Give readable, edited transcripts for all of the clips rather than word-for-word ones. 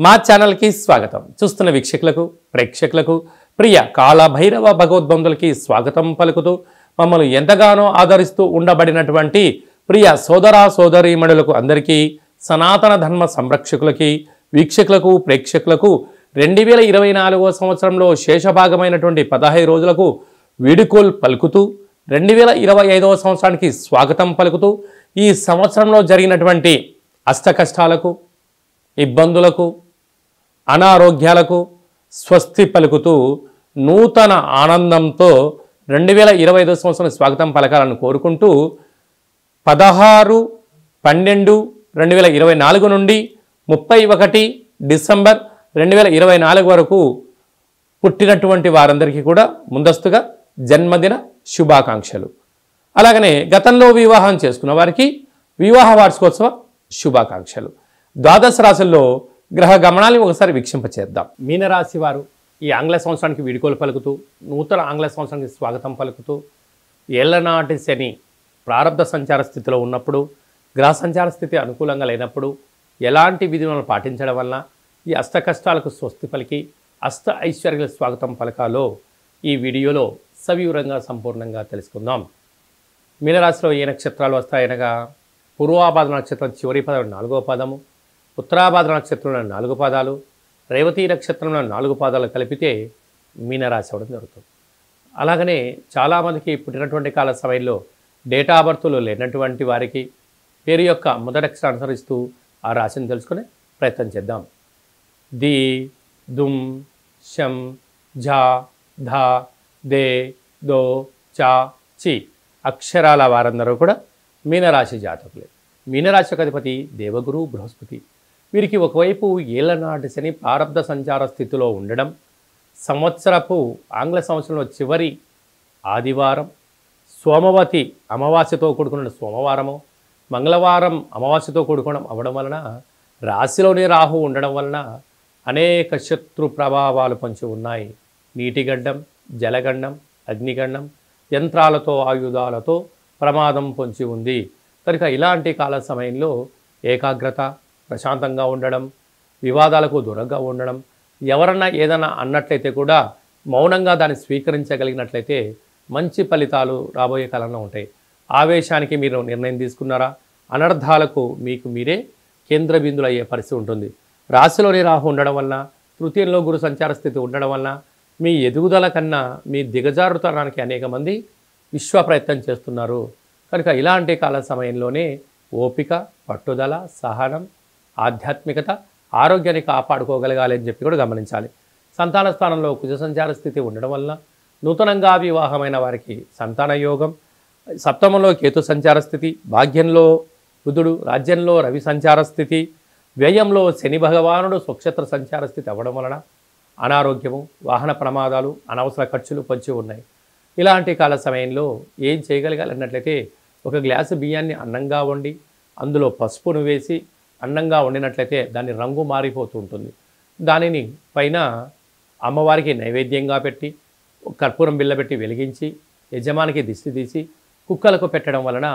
మా ఛానల్కి స్వాగతం. చూస్తున్న వీక్షకులకు ప్రేక్షకులకు ప్రియ కాళభైరవ భగవద్బంధులకి స్వాగతం పలుకుతూ మమ్మల్ని ఎంతగానో ఆదరిస్తూ ఉండబడినటువంటి ప్రియ సోదర సోదరీమణులకు అందరికీ సనాతన ధర్మ సంరక్షకులకి వీక్షకులకు ప్రేక్షకులకు 2024 సంవత్సరంలో శేషభాగమైనటువంటి 15 రోజులకు వీడుకోల్ పలుకుతూ 2025 సంవత్సరానికి స్వాగతం పలుకుతూ ఈ సంవత్సరంలో జరిగినటువంటి అష్టకష్టాలకు ఇబ్బందులకు అనారోగ్యాలకు స్వస్తి పలుకుతూ నూతన ఆనందంతో 2025 సంవత్సరం స్వాగతం పలకాలను కోరుకుంటూ 16/12/2024 నుండి 31 డిసెంబర్ 2024 వరకు పుట్టినటువంటి వారందరికీ కూడా ముందస్తుగా జన్మదిన శుభాకాంక్షలు. అలాగనే గతంలో వివాహం చేసుకున్న వారికి వివాహ వార్షికోత్సవ శుభాకాంక్షలు. ద్వాదశ రాశుల్లో గ్రహ గమనాన్ని ఒకసారి వీక్షింపచేద్దాం. మీనరాశి వారు ఈ ఆంగ్ల సంవత్సరానికి వీడుకోలు పలుకుతూ నూతన ఆంగ్ల సంవత్సరానికి స్వాగతం పలుకుతూ ఏళ్లనాటి శని ప్రారంభ సంచార స్థితిలో ఉన్నప్పుడు గ్రహ సంచార స్థితి అనుకూలంగా లేనప్పుడు ఎలాంటి విధులను పాటించడం వలన ఈ అష్ట కష్టాలకు స్వస్తి పలికి అష్ట ఐశ్వర్యాల స్వాగతం పలకాలో ఈ వీడియోలో సవివరంగా సంపూర్ణంగా తెలుసుకుందాం. మీనరాశిలో ఏ నక్షత్రాలు వస్తాయనగా పూర్వాభాద్ర నక్షత్రం చివరి పదం 4వ పదము, ఉత్తరాభాద్ర నక్షత్రంలో 4 పాదాలు, రేవతి నక్షత్రంలో 4 పాదాలు కలిపితే మీనరాశి అవ్వడం జరుగుతుంది. అలాగనే చాలామందికి పుట్టినటువంటి కాల సమయంలో డేటా ఆఫ్ బర్త్లు లేనటువంటి వారికి పేరు యొక్క మొదటి అక్షరం అనుసరిస్తూ ఆ రాశిని తెలుసుకునే ప్రయత్నం చేద్దాం. ది, దుమ్, శం, ఝ, ధ, దే, దో, చ, చి అక్షరాల వారందరూ కూడా మీనరాశి జాతకులే. మీనరాశి యొక్క అధిపతి దేవగురు బృహస్పతి. వీరికి ఒకవైపు ఏళ్లనాటి శని ప్రారంభ సంచార స్థితిలో ఉండడం, సంవత్సరపు ఆంగ్ల సంవత్సరంలో చివరి ఆదివారం సోమవతి అమావాస్యతో కూడుకున్న సోమవారము, మంగళవారం అమావాస్యతో కూడుకోవడం అవ్వడం వలన రాశిలోనే రాహు ఉండడం వలన అనేక శత్రు ప్రభావాలు పొంచి ఉన్నాయి. నీటిగండం, జలగండం, అగ్నిగండం, యంత్రాలతో ఆయుధాలతో ప్రమాదం పొంచి ఉంది. కనుక ఇలాంటి కాల సమయంలో ఏకాగ్రత, ప్రశాంతంగా ఉండడం, వివాదాలకు దూరంగా ఉండడం, ఎవరన్నా ఏదైనా అన్నట్లయితే కూడా మౌనంగా దాన్ని స్వీకరించగలిగినట్లయితే మంచి ఫలితాలు రాబోయే కాలంలో ఉంటాయి. ఆవేశానికి మీరు నిర్ణయం తీసుకున్నారా, అనర్థాలకు మీకు మీరే కేంద్ర బిందులు అయ్యే పరిస్థితి ఉంటుంది. రాశిలోని రాహు ఉండడం వలన, తృతీయంలో గురు సంచార స్థితి ఉండడం వలన మీ ఎదుగుదల కన్నా మీ దిగజారుతనానికి అనేక మంది విశ్వ ప్రయత్నం చేస్తున్నారు. కనుక ఇలాంటి కాల సమయంలోనే ఓపిక, పట్టుదల, సహనం, ఆధ్యాత్మికత, ఆరోగ్యాన్ని కాపాడుకోగలగాలి అని చెప్పి కూడా గమనించాలి. సంతాన స్థానంలో కుజ సంచార స్థితి ఉండడం వలన నూతనంగా వివాహమైన వారికి సంతాన యోగం, సప్తమంలో కేతు సంచార స్థితి, భాగ్యంలో బుధుడు, రాజ్యంలో రవి సంచార స్థితి, వ్యయంలో శని భగవానుడు స్వక్షేత్ర సంచార స్థితి అవ్వడం వలన అనారోగ్యము, వాహన ప్రమాదాలు, అనవసర ఖర్చులు పొంచి ఉన్నాయి. ఇలాంటి కాల సమయంలో ఏం చేయగలగాలన్నట్లయితే ఒక గ్లాసు బియ్యాన్ని అన్నంగా వండి అందులో పసుపును వేసి అన్నంగా వండినట్లయితే దాని రంగు మారిపోతూ ఉంటుంది. దానిని పైన అమ్మవారికి నైవేద్యంగా పెట్టి కర్పూరం బిళ్ళ పెట్టి వెలిగించి యజమానికి దిష్టి తీసి కుక్కలకు పెట్టడం వలన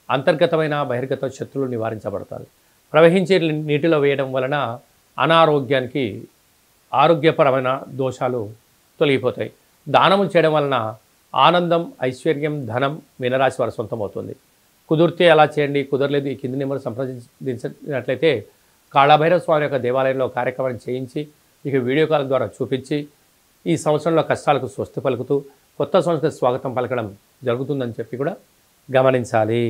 అంతర్గతమైన బహిర్గత శత్రువులు నివారించబడతారు. ప్రవహించే నీటిలో వేయడం వలన అనారోగ్యానికి ఆరోగ్యపరమైన దోషాలు తొలగిపోతాయి. దానము చేయడం వలన ఆనందం, ఐశ్వర్యం, ధనం మీనరాశి వారి సొంతమవుతుంది. కుదిరితే అలా చేయండి, కుదరలేదు ఈ కింది నెంబర్ సంప్రదించినట్లయితే కాళభైరవ స్వామి యొక్క దేవాలయంలో కార్యక్రమాన్ని చేయించి ఇక వీడియో కాల్ ద్వారా చూపించి ఈ సంవత్సరంలో కష్టాలకు స్వస్తి పలుకుతూ కొత్త సంవత్సరానికి స్వాగతం పలకడం జరుగుతుందని చెప్పి కూడా గమనించాలి.